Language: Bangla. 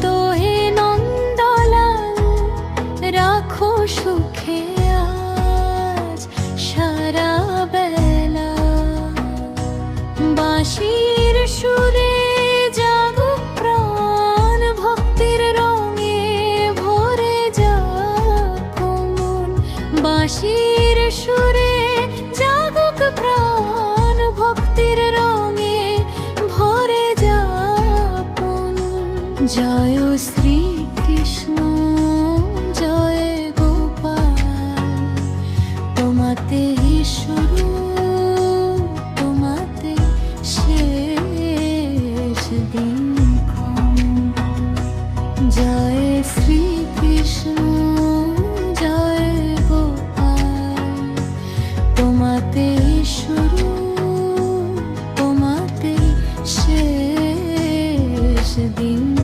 তো হে নন্দলাল, রাখো সুখে আজ সারা বেলা। বাঁশির সুরে জাগুক প্রাণ, ভক্তির রঙে ভরে যাক মন। বাঁশির সুরে জাগুক প্রাণ, ভক্তির রঙে ভরে যাক মন। জয় শ্রীকৃষ্ণ, জয় গোপাল, তোমাতে শুরু, তোমাতে শেষ দিনক্ষণ। জয় শ্রীকৃষ্ণ, জয় গোপাল, তোমাতে শুরু, তোমাতে শেষ দিন।